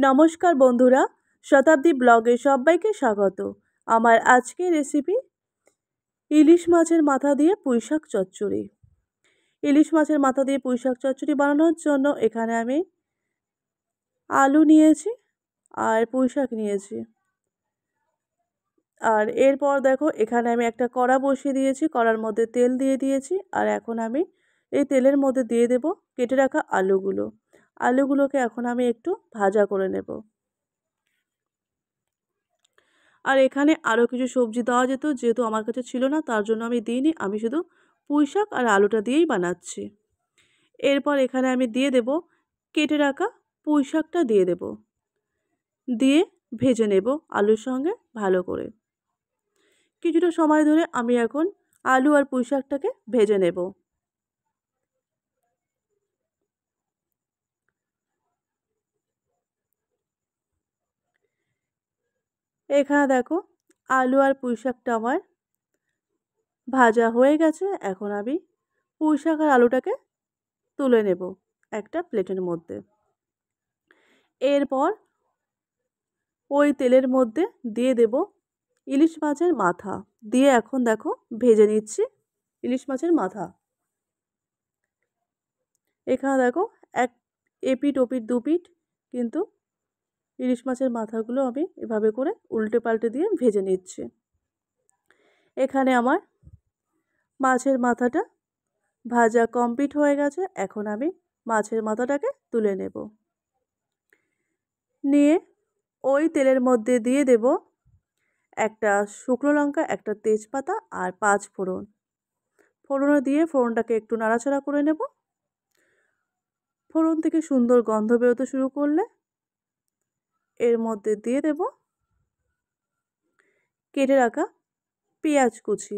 নমস্কার বন্ধুরা, শতাব্দী ব্লগে সবাইকে স্বাগত। আমার আজকের রেসিপি ইলিশ মাছের মাথা দিয়ে পুঁইশাক চচ্চড়ি। ইলিশ মাছের মাথা দিয়ে পুঁইশাক চচ্চড়ি বানানোর জন্য এখানে আমি আলু নিয়েছি আর পুঁইশাক নিয়েছি। আর এরপর দেখো এখানে আমি একটা কড়া বসিয়ে দিয়েছি, কড়ার মধ্যে তেল দিয়ে দিয়েছি। আর এখন আমি এই তেলের মধ্যে দিয়ে দেব কেটে রাখা আলুগুলো। আলুগুলোকে এখন আমি একটু ভাজা করে নেব। আর এখানে আরও কিছু সবজি দেওয়া যেত, যেহেতু আমার কাছে ছিল না তার জন্য আমি দিইনি। আমি শুধু পুঁইশাক আর আলুটা দিয়েই বানাচ্ছি। এরপর এখানে আমি দিয়ে দেব কেটে রাখা পুঁইশাকটা দিয়ে দেব, দিয়ে ভেজে নেব আলুর সঙ্গে ভালো করে। কিছুটা সময় ধরে আমি এখন আলু আর পুঁইশাকটাকে ভেজে নেব। এখানে দেখো আলু আর পুঁইশাকটা আমার ভাজা হয়ে গেছে। এখন আমি পুঁইশাক আর আলুটাকে তুলে নেব একটা প্লেটের মধ্যে। এরপর ওই তেলের মধ্যে দিয়ে দেব ইলিশ মাছের মাথা, দিয়ে এখন দেখো ভেজে নিচ্ছি ইলিশ মাছের মাথা। এখানে দেখো এক এপিঠ ওপিঠ দুপিঠ কিন্তু ইলিশ মাছের মাথাগুলো আমি এভাবে করে উল্টে পাল্টে দিয়ে ভেজে নিচ্ছি। এখানে আমার মাছের মাথাটা ভাজা কমপ্লিট হয়ে গেছে। এখন আমি মাছের মাথাটাকে তুলে নেব। নিয়ে ওই তেলের মধ্যে দিয়ে দেব একটা শুকনো লঙ্কা, একটা তেজপাতা আর 5 ফোড়ন। ফোড়নে দিয়ে ফোড়নটাকে একটু নাড়াচাড়া করে নেব। ফোড়ন থেকে সুন্দর গন্ধ বেরোতে শুরু করলে এর মধ্যে দিয়ে দেব কেটে রাখা পেঁয়াজ কুচি।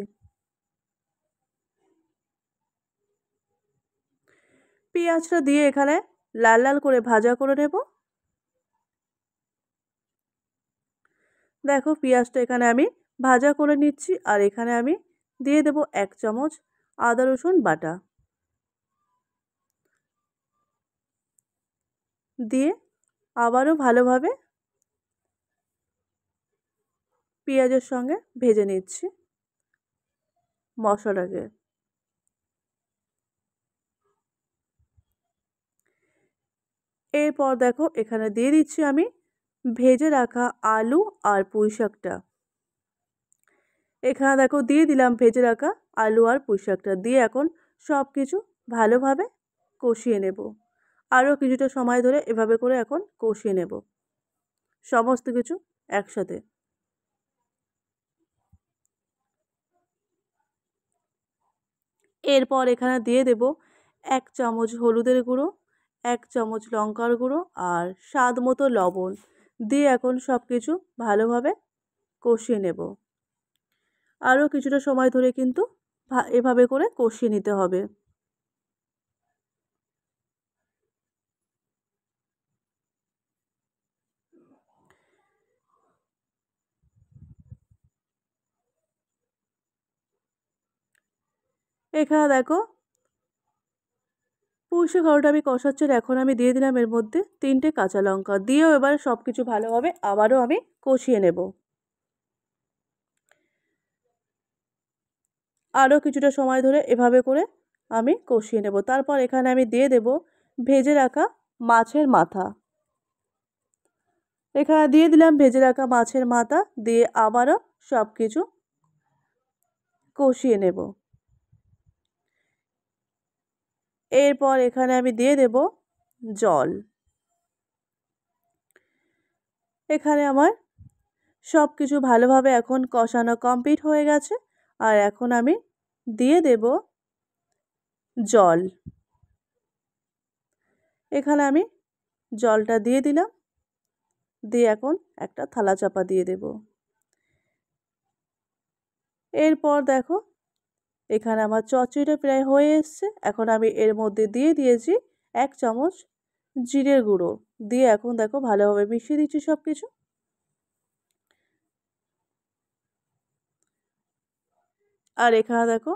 পেঁয়াজটা দিয়ে এখানে লাল লাল করে ভাজা করে নেব। দেখো পেঁয়াজটা এখানে আমি ভাজা করে নিচ্ছি। আর এখানে আমি দিয়ে দেব 1 চামচ আদা রসুন বাটা, দিয়ে আবারও ভালোভাবে পেঁয়াজের সঙ্গে ভেজে নিচ্ছি মশলাটাকে। এরপর দেখো এখানে দিয়ে দিচ্ছি আমি ভেজে রাখা আলু আর পুঁইশাকটা। এখানে দেখো দিয়ে দিলাম ভেজে রাখা আলু আর পুঁইশাকটা, দিয়ে এখন সব কিছু ভালোভাবে কষিয়ে নেব। আরও কিছুটা সময় ধরে এভাবে করে এখন কষিয়ে নেব সমস্ত কিছু একসাথে। এরপর এখানে দিয়ে দেব 1 চামচ হলুদের গুঁড়ো, 1 চামচ লঙ্কার গুঁড়ো আর স্বাদ মতো লবণ, দিয়ে এখন সব কিছু ভালোভাবে কষিয়ে নেব। আরও কিছুটা সময় ধরে কিন্তু এভাবে করে কষিয়ে নিতে হবে। এখানে দেখো পুঁইশাক আলুটা আমি কষাচ্ছি। এখন আমি দিয়ে দিলাম এর মধ্যে 3টে কাঁচা লঙ্কা, দিয়েও এবার সব কিছু ভালোভাবে আবারও আমি কষিয়ে নেব। আরও কিছুটা সময় ধরে এভাবে করে আমি কষিয়ে নেব। তারপর এখানে আমি দিয়ে দেব ভেজে রাখা মাছের মাথা। এখানে দিয়ে দিলাম ভেজে রাখা মাছের মাথা, দিয়ে আবারও সব কিছু কষিয়ে নেব। এরপর এখানে আমি দিয়ে দেব জল। এখানে আমার সব কিছু ভালোভাবে এখন কষানো কমপ্লিট হয়ে গেছে। আর এখন আমি দিয়ে দেব জল। এখানে আমি জলটা দিয়ে দিলাম, দিয়ে এখন একটা থালা চাপা দিয়ে দেব। এরপর দেখো এখানে আমার চচ্চড়িটা প্রায় হয়ে এসছে। এখন আমি এর মধ্যে দিয়ে দিয়েছি 1 চামচ জিরের গুঁড়ো, দিয়ে এখন দেখো ভালোভাবে মিশিয়ে দিচ্ছি সব কিছু। আর এখানে দেখো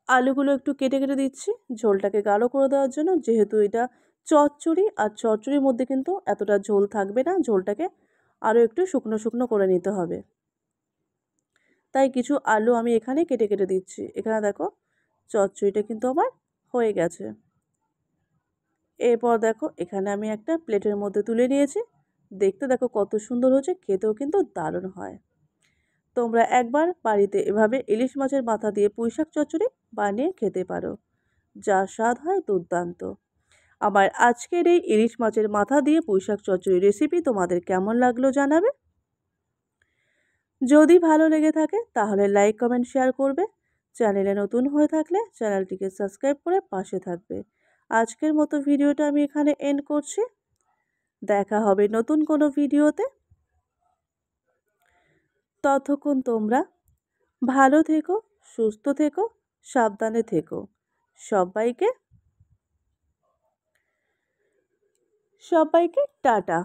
আলুগুলো একটু কেটে কেটে দিচ্ছি ঝোলটাকে গাঢ় করে দেওয়ার জন্য, যেহেতু এটা চচ্চড়ি, আর চচ্চড়ির মধ্যে কিন্তু এতটা ঝোল থাকবে না, ঝোলটাকে আরও একটু শুকনো শুকনো করে নিতে হবে। তাই কিছু আলু আমি এখানে কেটে কেটে দিচ্ছি। এখানে দেখো চচ্চড়িটা কিন্তু আমার হয়ে গেছে। এরপর দেখো এখানে আমি একটা প্লেটের মধ্যে তুলে নিয়েছি। দেখতে দেখো কত সুন্দর হয়েছে, খেতেও কিন্তু দারুণ হয়। তোমরা একবার বাড়িতে এভাবে ইলিশ মাছের মাথা দিয়ে পুঁইশাক চচ্চড়ি বানিয়ে খেতে পারো, যা স্বাদ হয় দুর্দান্ত। আমার আজকের এই ইলিশ মাছের মাথা দিয়ে পুঁইশাক চচ্চড়ি রেসিপি তোমাদের কেমন লাগলো জানাবে। যদি ভালো লেগে থাকে তাহলে লাইক, কমেন্ট, শেয়ার করবে। চ্যানেলে নতুন হয়ে থাকলে চ্যানেলটিকে সাবস্ক্রাইব করে পাশে থাকবে। আজকের মতো ভিডিওটা আমি এখানে এন্ড করছি। দেখা হবে নতুন কোনো ভিডিওতে। ততক্ষণ তোমরা ভালো থেকো, সুস্থ থেকো, সাবধানে থেকো। সবাইকে টাটা।